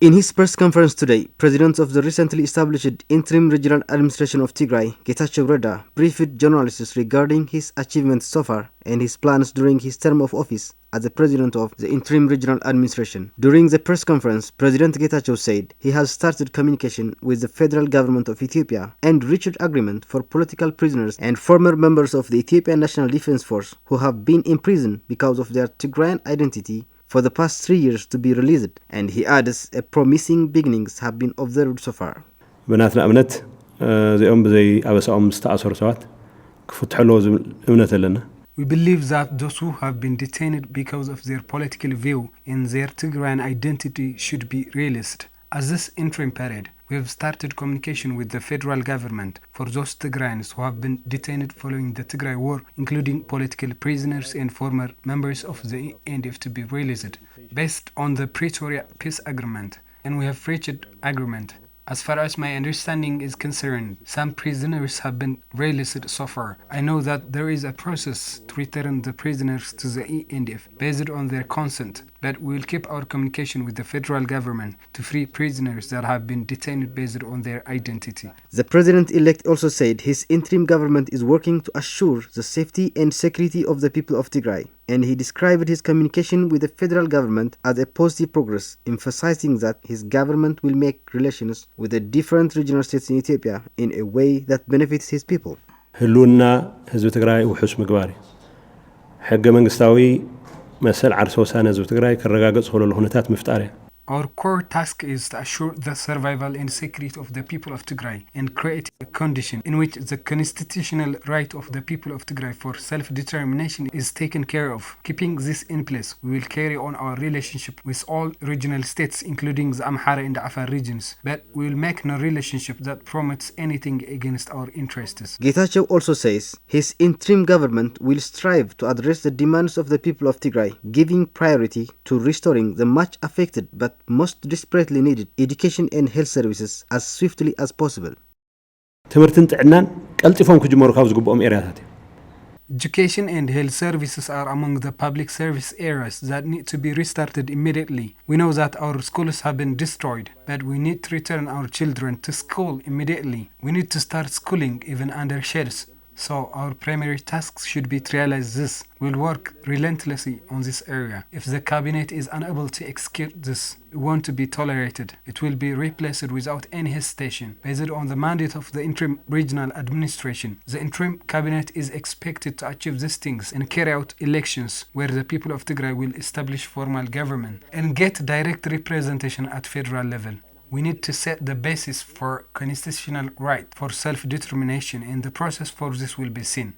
In his press conference today, President of the recently established Interim Regional Administration of Tigray, Getachew Reda, briefed journalists regarding his achievements so far and his plans during his term of office as the President of the Interim Regional Administration. During the press conference, President Getachew said he has started communication with the federal government of Ethiopia and reached agreement for political prisoners and former members of the Ethiopian National Defense Force who have been imprisoned because of their Tigrayan identity for the past 3 years to be released, and he adds a promising beginnings have been observed so far. بناتنا እምነት እዚኦም ብዘይ ኣበሳኦም ዝተኣሰሩ ሰባት ክፍትሕሉ ዝብል እምነት ኣለና We believe that those who have been detained because of their political view and their Tigrayan identity should be released. As this interim period, we have started communication with the federal government for those Tigrayans who have been detained following the Tigray war, including political prisoners and former members of the NDF to be released, based on the Pretoria Peace Agreement, and we have reached agreement. As far as my understanding is concerned, some prisoners have been released so far. I know that there is a process to return the prisoners to the ENDF based on their consent, but we will keep our communication with the federal government to free prisoners that have been detained based on their identity. The president-elect also said his interim government is working to assure the safety and security of the people of Tigray, and he described his communication with the federal government as a positive progress, emphasizing that his government will make relations with the different regional states in Ethiopia in a way that benefits his people. ህልውና ህዝቢ ትግራይ ውሑስ ምግባር ሕገ መንግስታዊ መሰል ዓርሶ ወሳነ ህዝቢ ትግራይ ከረጋገጽ ዝኽእሉ ኩነታት ምፍጣር እዩ Our core task is to assure the survival and security of the people of Tigray and create a condition in which the constitutional right of the people of Tigray for self-determination is taken care of. Keeping this in place, we will carry on our relationship with all regional states, including the Amhara and the Afar regions, but we will make no relationship that promotes anything against our interests. Getachew also says his interim government will strive to address the demands of the people of Tigray, giving priority to restoring the much affected but most desperately needed education and health services as swiftly as possible. ትምህርትን ጥዕናን ቀልጢፎም ክጅመሩ ካብ ዝግብኦም ኤሪያታት እዩ Education and health services are among the public service areas that need to be restarted immediately. We know that our schools have been destroyed, but we need to return our children to school immediately. We need to start schooling even under shells. So our primary tasks should be to realize this. We'll work relentlessly on this area. If the cabinet is unable to execute this, it won't be tolerated. It will be replaced without any hesitation. Based on the mandate of the interim regional administration, the interim cabinet is expected to achieve these things and carry out elections where the people of Tigray will establish formal government and get direct representation at federal level. We need to set the basis for constitutional right for self-determination, and the process for this will be seen.